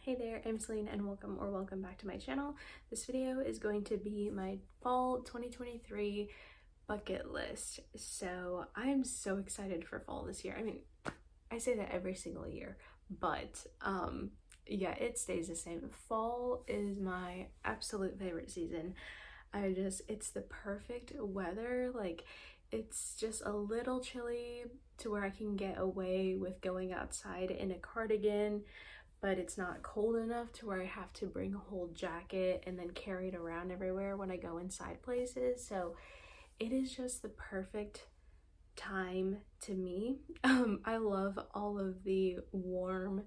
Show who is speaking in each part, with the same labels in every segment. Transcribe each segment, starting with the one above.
Speaker 1: Hey there, I'm Celine and welcome back to my channel. This video is going to be my fall 2023 bucket list. So I'm so excited for fall this year. I mean, I say that every single year, but yeah, it stays the same. Fall is my absolute favorite season. It's the perfect weather. Like, it's just a little chilly to where I can get away with going outside in a cardigan, but it's not cold enough to where I have to bring a whole jacket and then carry it around everywhere when I go inside places. So it is just the perfect time to me. I love all of the warm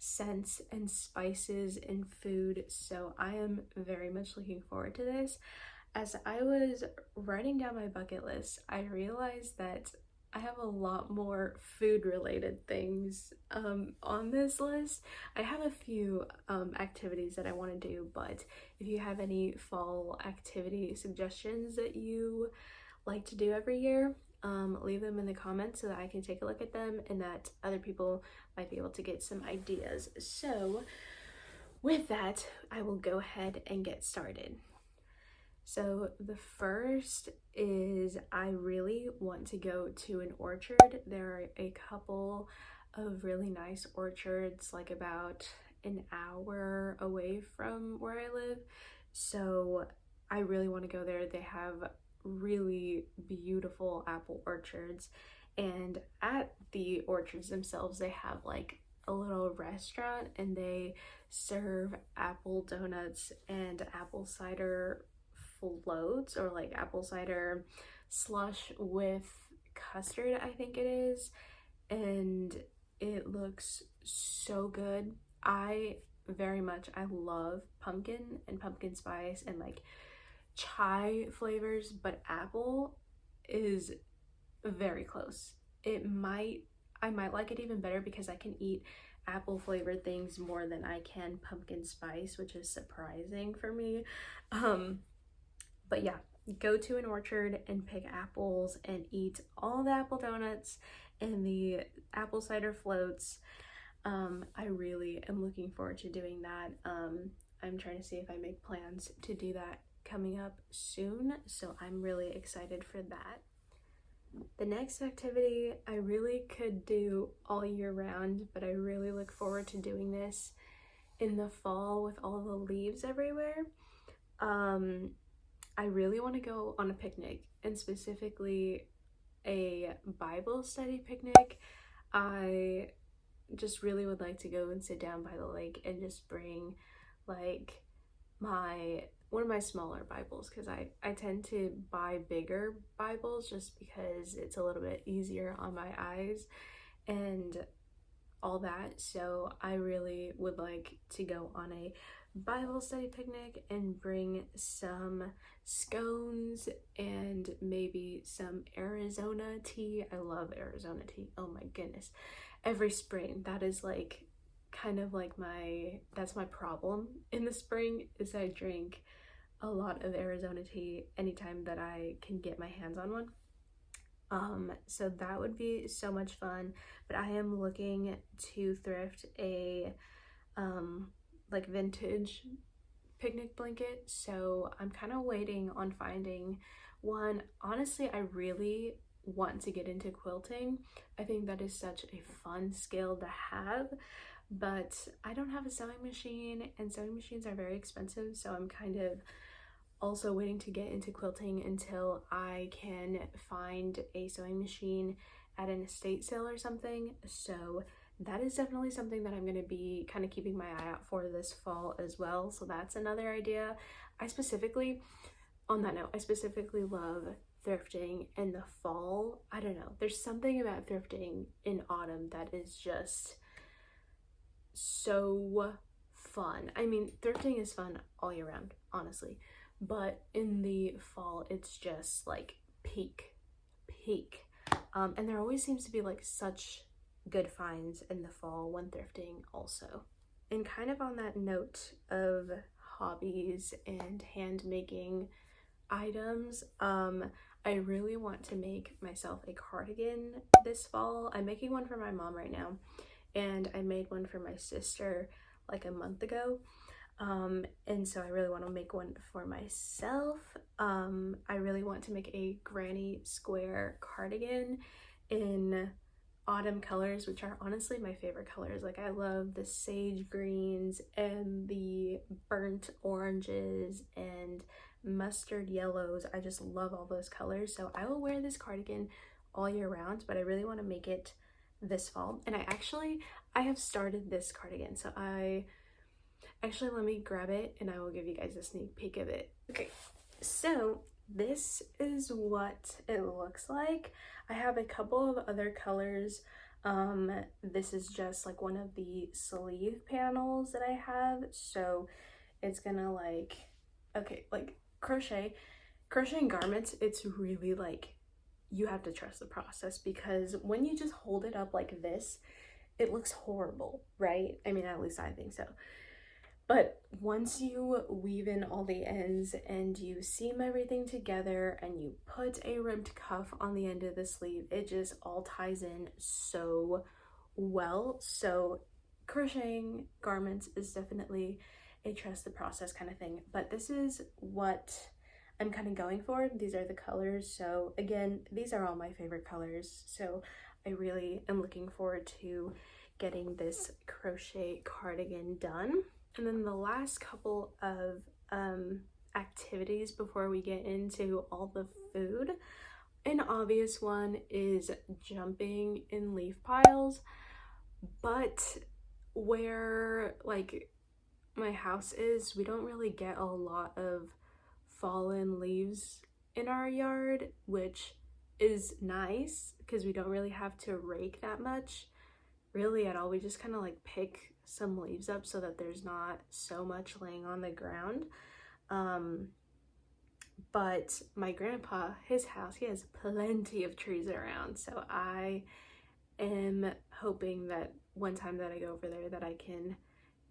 Speaker 1: scents and spices in food, so I am very much looking forward to this. As I was writing down my bucket list, I realized that I have a lot more food related things on this list. I have a few activities that I want to do, but if you have any fall activity suggestions that you like to do every year, leave them in the comments so that I can take a look at them and that other people might be able to get some ideas. So with that, I will go ahead and get started. So the first is I really want to go to an orchard. There are a couple of really nice orchards like about an hour away from where I live. So I really want to go there. They have really beautiful apple orchards, and at the orchards themselves they have like a little restaurant and they serve apple donuts and apple cider floats, or like apple cider slush with custard, I think it is, and it looks so good. I love pumpkin and pumpkin spice and like chai flavors, but apple is very close. I might like it even better because I can eat apple flavored things more than I can pumpkin spice, which is surprising for me. But yeah, go to an orchard and pick apples and eat all the apple donuts and the apple cider floats. I really am looking forward to doing that. I'm trying to see if I make plans to do that coming up soon, so I'm really excited for that. The next activity I really could do all year round, but I really look forward to doing this in the fall with all the leaves everywhere. I really want to go on a picnic, and specifically a Bible study picnic. I just really would like to go and sit down by the lake and just bring like one of my smaller Bibles, because I tend to buy bigger Bibles just because it's a little bit easier on my eyes and all that. So I really would like to go on a Bible study picnic and bring some scones and maybe some Arizona tea. I love Arizona tea. Oh my goodness. Every spring, that is like kind of like that's my problem in the spring, is I drink a lot of Arizona tea anytime that I can get my hands on one. So that would be so much fun, but I am looking to thrift a like vintage picnic blanket, so I'm kind of waiting on finding one. Honestly, I really want to get into quilting. I think that is such a fun skill to have, but I don't have a sewing machine, and sewing machines are very expensive, so I'm kind of also waiting to get into quilting until I can find a sewing machine at an estate sale or something. So that is definitely something that I'm going to be kind of keeping my eye out for this fall as well. So that's another idea. On that note, I specifically love thrifting in the fall. I don't know, there's something about thrifting in autumn that is just so fun. I mean, thrifting is fun all year round, honestly, but in the fall it's just like peak. And there always seems to be like such good finds in the fall when thrifting also. And kind of on that note of hobbies and hand making items, I really want to make myself a cardigan this fall. I'm making one for my mom right now, and I made one for my sister like a month ago. And so I really want to make one for myself. I really want to make a granny square cardigan in autumn colors, which are honestly my favorite colors. Like, I love the sage greens and the burnt oranges and mustard yellows. I just love all those colors. So I will wear this cardigan all year round, but I really want to make it this fall. And I have started this cardigan. So actually, let me grab it and I will give you guys a sneak peek of it. Okay, so this is what it looks like. I have a couple of other colors. This is just like one of the sleeve panels that I have. So it's gonna like, okay, like crocheting garments, it's really like, you have to trust the process, because when you just hold it up like this, it looks horrible, right? I mean, at least I think so. But once you weave in all the ends and you seam everything together and you put a ribbed cuff on the end of the sleeve, it just all ties in so well. So crocheting garments is definitely a trust the process kind of thing. But this is what I'm kind of going for. These are the colors. So again, these are all my favorite colors. So I really am looking forward to getting this crochet cardigan done. And then the last couple of activities before we get into all the food, an obvious one is jumping in leaf piles, but where like my house is, we don't really get a lot of fallen leaves in our yard, which is nice because we don't really have to rake that much really at all. We just kind of like pick some leaves up so that there's not so much laying on the ground. But my grandpa, his house, he has plenty of trees around, so I am hoping that one time that I go over there that I can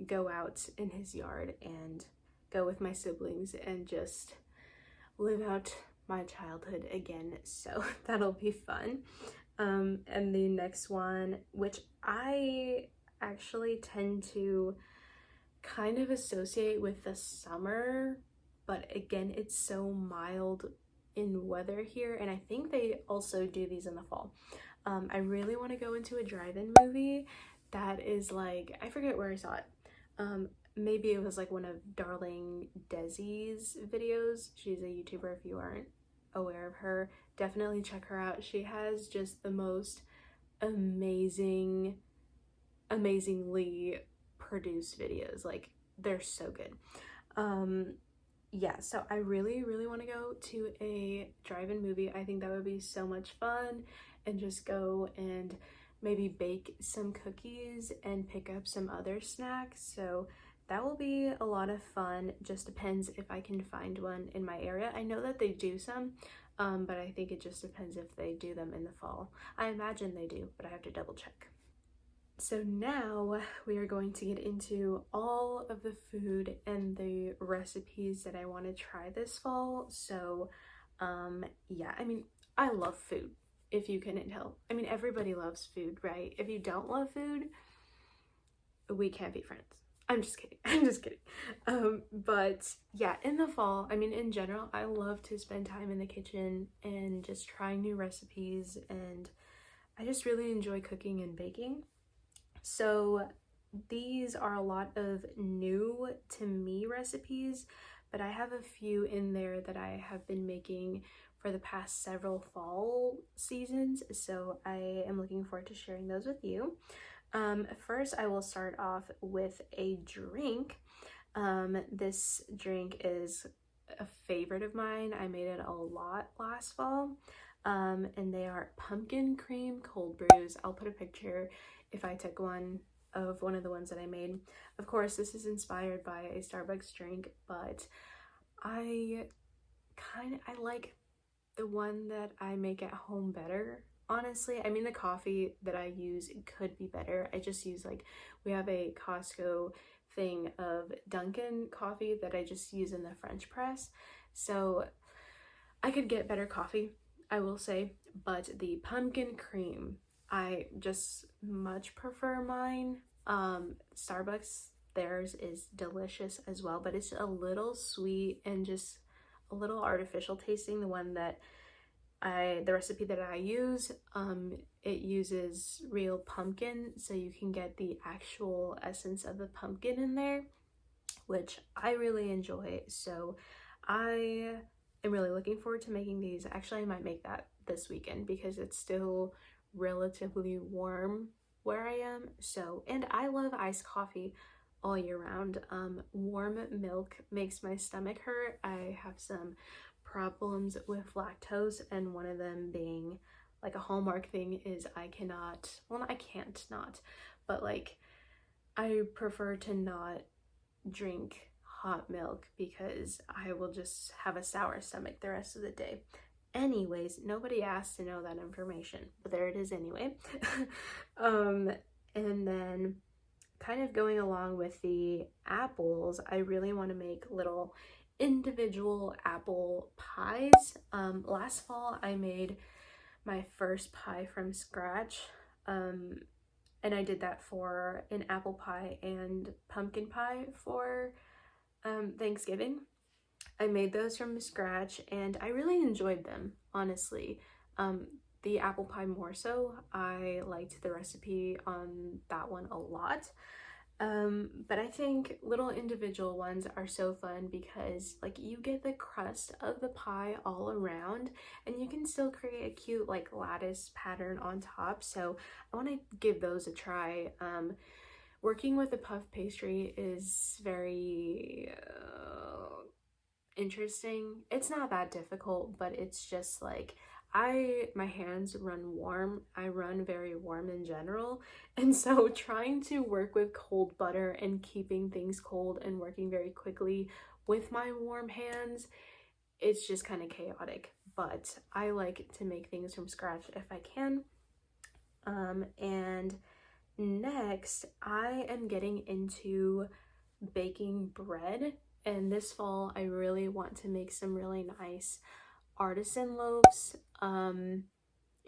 Speaker 1: go out in his yard and go with my siblings and just live out my childhood again. So that'll be fun. And the next one, which I actually tend to kind of associate with the summer, but again, it's so mild in weather here, and I think they also do these in the fall. I really want to go into a drive-in movie that is like, I forget where I saw it. Maybe it was like one of Darling Desi's videos. She's a YouTuber. If you aren't aware of her, definitely check her out. She has just the most amazingly produced videos. Like, they're so good. Yeah, so I really want to go to a drive-in movie. I think that would be so much fun, and just go and maybe bake some cookies and pick up some other snacks. So that will be a lot of fun. Just depends if I can find one in my area. I know that they do some, but I think it just depends if they do them in the fall. I imagine they do, but I have to double check. So now we are going to get into all of the food and the recipes that I want to try this fall. So yeah, I mean, I love food, if you couldn't tell. I mean, everybody loves food, right? If you don't love food, we can't be friends. I'm just kidding. I'm just kidding. But yeah, in the fall, I mean, in general, I love to spend time in the kitchen and just trying new recipes, and I just really enjoy cooking and baking. So these are a lot of new to me recipes, but I have a few in there that I have been making for the past several fall seasons, so I am looking forward to sharing those with you. First, I will start off with a drink. This drink is a favorite of mine. I made it a lot last fall, and they are pumpkin cream cold brews. I'll put a picture if I took one of one of the ones that I made. Of course, this is inspired by a Starbucks drink, but I like the one that I make at home better, honestly. I mean, the coffee that I use could be better. I just use, like, we have a Costco thing of Dunkin' coffee that I just use in the French press, so I could get better coffee, I will say. But the pumpkin cream, I just much prefer mine. Starbucks, theirs is delicious as well, but it's a little sweet and just a little artificial tasting. The one that the recipe that I use, it uses real pumpkin, so you can get the actual essence of the pumpkin in there, which I really enjoy. So I am really looking forward to making these. Actually, I might make that this weekend because it's still relatively warm where I am. So, and I love iced coffee all year round. Warm milk makes my stomach hurt. I have some problems with lactose, and one of them being like a hallmark thing is I can't not, but like I prefer to not drink hot milk because I will just have a sour stomach the rest of the day. Anyways, nobody asked to know that information, but there it is anyway. And then kind of going along with the apples, I really want to make little individual apple pies. Last fall I made my first pie from scratch, and I did that for an apple pie and pumpkin pie for Thanksgiving. I made those from scratch and I really enjoyed them, honestly. The apple pie more so. I liked the recipe on that one a lot. But I think little individual ones are so fun because like you get the crust of the pie all around and you can still create a cute like lattice pattern on top. So I want to give those a try. Working with a puff pastry is very interesting. It's not that difficult, but it's just like my hands run warm. I run very warm in general, and so trying to work with cold butter and keeping things cold and working very quickly with my warm hands, it's just kind of chaotic. But I like to make things from scratch if I can. And next I am getting into baking bread, and this fall I really want to make some really nice artisan loaves.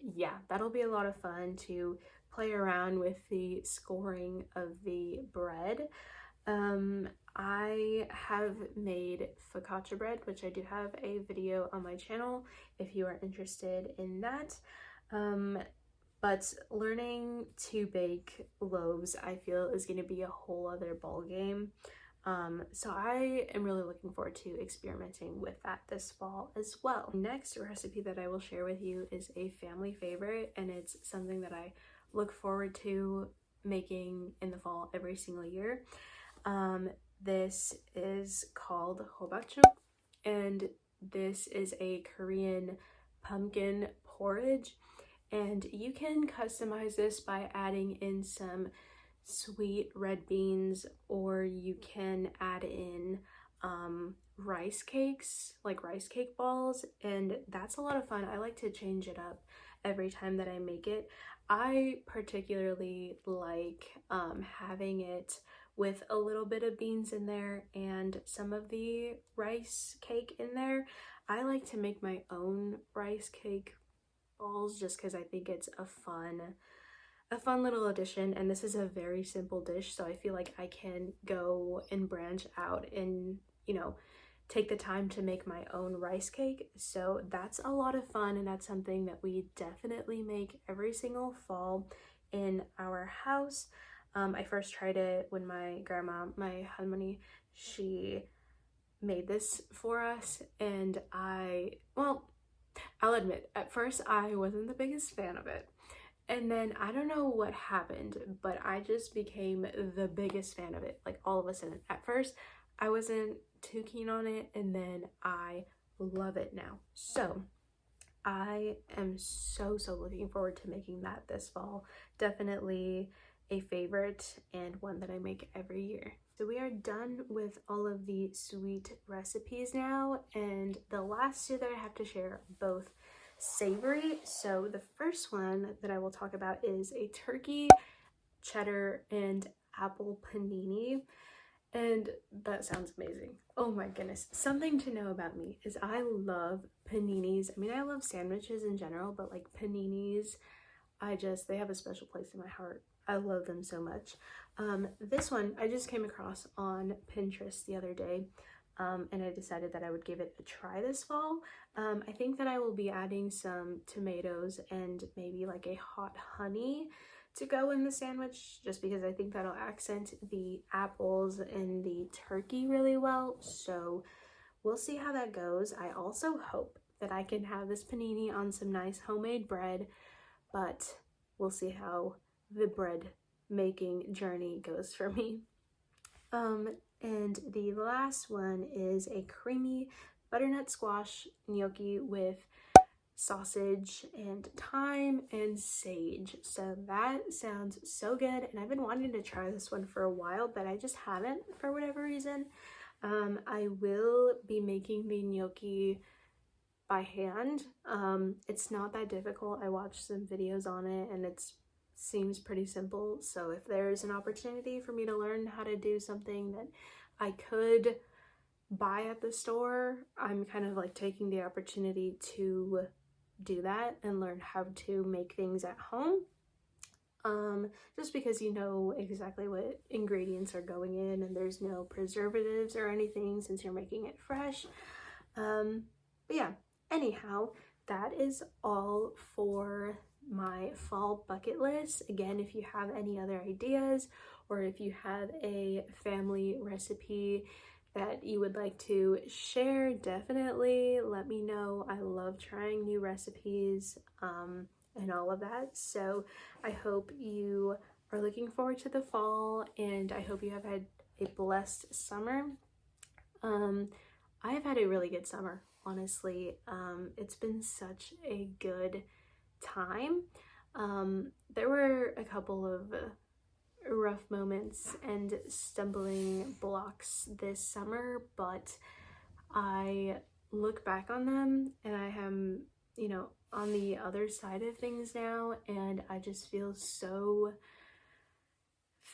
Speaker 1: Yeah, that'll be a lot of fun to play around with the scoring of the bread. I have made focaccia bread, which I do have a video on my channel if you are interested in that. But learning to bake loaves, I feel, is going to be a whole other ball game. So I am really looking forward to experimenting with that this fall as well. Next recipe that I will share with you is a family favorite, and it's something that I look forward to making in the fall every single year. This is called hobachu, and this is a Korean pumpkin porridge, and you can customize this by adding in some sweet red beans, or you can add in rice cakes, like rice cake balls, and that's a lot of fun. I like to change it up every time that I make it. I particularly like having it with a little bit of beans in there and some of the rice cake in there. I like to make my own rice cake balls just because I think it's a fun little addition, and this is a very simple dish, so I feel like I can go and branch out and, you know, take the time to make my own rice cake. So that's a lot of fun, and that's something that we definitely make every single fall in our house. I first tried it when my grandma, my halmoni, she made this for us, and I'll admit, at first I wasn't the biggest fan of it. And then I don't know what happened, but I just became the biggest fan of it, like all of a sudden. At first, I wasn't too keen on it, and then I love it now. So I am so looking forward to making that this fall. Definitely a favorite and one that I make every year. So we are done with all of the sweet recipes now, and the last two that I have to share are both savory. So the first one that I will talk about is a turkey, cheddar, and apple panini, and that sounds amazing. Oh my goodness. Something to know about me is I love paninis. I mean, I love sandwiches in general, but like paninis, they have a special place in my heart. I love them so much. This one I just came across on Pinterest the other day, and I decided that I would give it a try this fall. I think that I will be adding some tomatoes and maybe like a hot honey to go in the sandwich, just because I think that'll accent the apples and the turkey really well. So we'll see how that goes. I also hope that I can have this panini on some nice homemade bread, but we'll see how the bread making journey goes for me. And the last one is a creamy butternut squash gnocchi with sausage and thyme and sage. So that sounds so good, and I've been wanting to try this one for a while, but I just haven't for whatever reason. I will be making the gnocchi by hand. It's not that difficult. I watched some videos on it and it seems pretty simple. So if there's an opportunity for me to learn how to do something that I could buy at the store, I'm kind of like taking the opportunity to do that and learn how to make things at home. Just because you know exactly what ingredients are going in and there's no preservatives or anything since you're making it fresh. But yeah, anyhow, that is all for my fall bucket list. Again, if you have any other ideas, or if you have a family recipe that you would like to share, definitely let me know. I love trying new recipes and all of that. So I hope you are looking forward to the fall, and I hope you have had a blessed summer. I have had a really good summer, honestly. It's been such a good time. There were a couple of rough moments and stumbling blocks this summer, but I look back on them and I am, you know, on the other side of things now, and I just feel so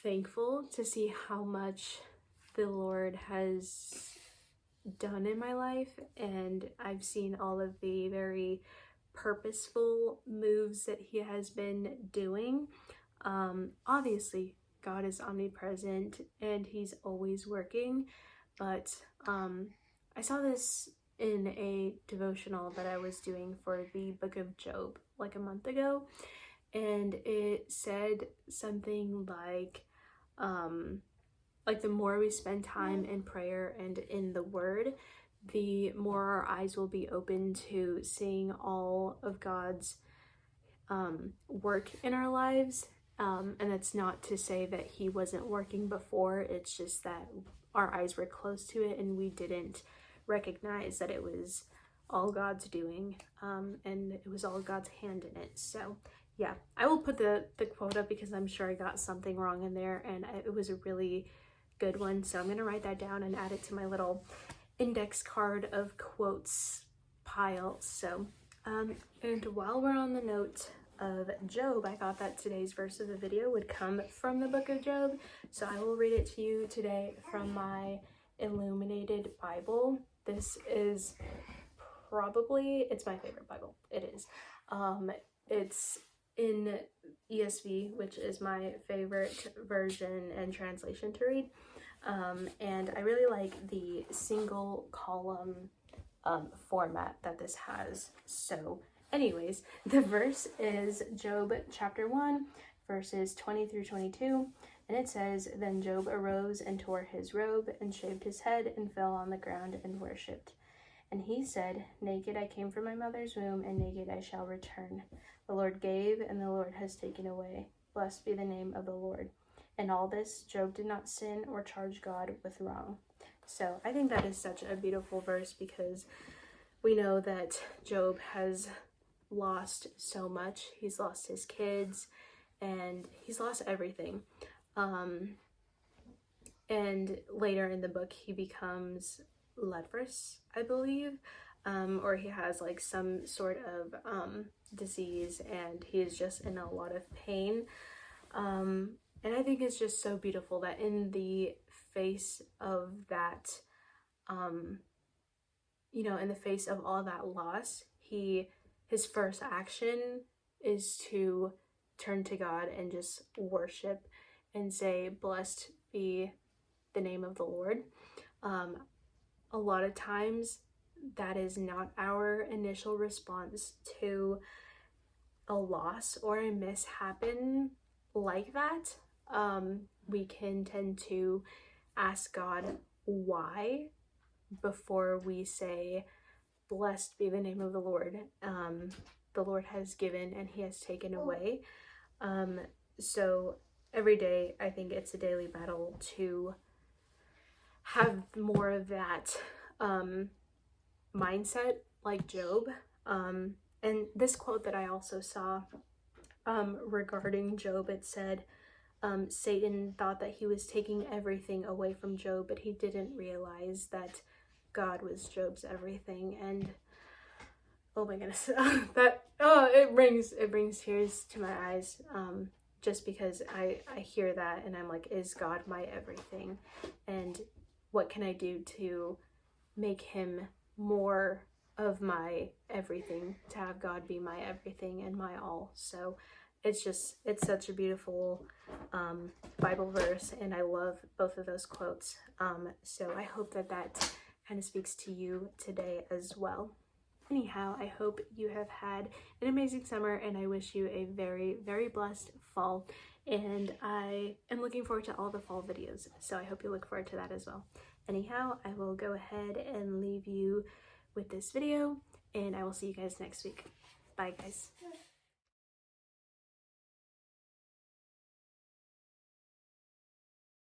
Speaker 1: thankful to see how much the Lord has done in my life, and I've seen all of the very purposeful moves that he has been doing. Obviously God is omnipresent and he's always working, but I saw this in a devotional that I was doing for the book of Job like a month ago, and it said something like the more we spend time in prayer and in the word, the more our eyes will be open to seeing all of God's work in our lives. And that's not to say that he wasn't working before, it's just that our eyes were closed to it and we didn't recognize that it was all God's doing, and it was all God's hand in it. So yeah, I will put the quote up because I'm sure I got something wrong in there, and it was a really good one. So I'm gonna write that down and add it to my little index card of quotes pile. So and while we're on the note of Job, I thought that today's verse of the video would come from the book of Job, so I will read it to you today from my illuminated Bible. This is probably, it's my favorite Bible. It is. It's in ESV, which is my favorite version and translation to read. And I really like the single column format that this has. So anyways, the verse is Job chapter 1, verses 20 through 22. And it says, "Then Job arose and tore his robe and shaved his head and fell on the ground and worshipped. And he said, 'Naked I came from my mother's womb, and naked I shall return. The Lord gave, and the Lord has taken away. Blessed be the name of the Lord.' In all this, Job did not sin or charge God with wrong." So I think that is such a beautiful verse, because we know that Job has lost so much. He's lost his kids and he's lost everything. And later in the book, he becomes leprous, I believe, or he has like some sort of disease, and he is just in a lot of pain. And I think it's just so beautiful that in the face of that, you know, in the face of all that loss, his first action is to turn to God and just worship and say, blessed be the name of the Lord. A lot of times that is not our initial response to a loss or a mishappen like that. We can tend to ask God why before we say, blessed be the name of the Lord. The Lord has given and he has taken away. So every day, I think it's a daily battle to have more of that mindset like Job. And this quote that I also saw regarding Job, it said, Satan thought that he was taking everything away from Job, but he didn't realize that God was Job's everything. And oh my goodness, it brings tears to my eyes, just because I hear that and I'm like, is God my everything? And what can I do to make him more of my everything, to have God be my everything and my all? So it's such a beautiful Bible verse, and I love both of those quotes. So I hope that kind of speaks to you today as well. Anyhow, I hope you have had an amazing summer, and I wish you a very, very blessed fall. And I am looking forward to all the fall videos, so I hope you look forward to that as well. Anyhow, I will go ahead and leave you with this video, and I will see you guys next week. Bye, guys.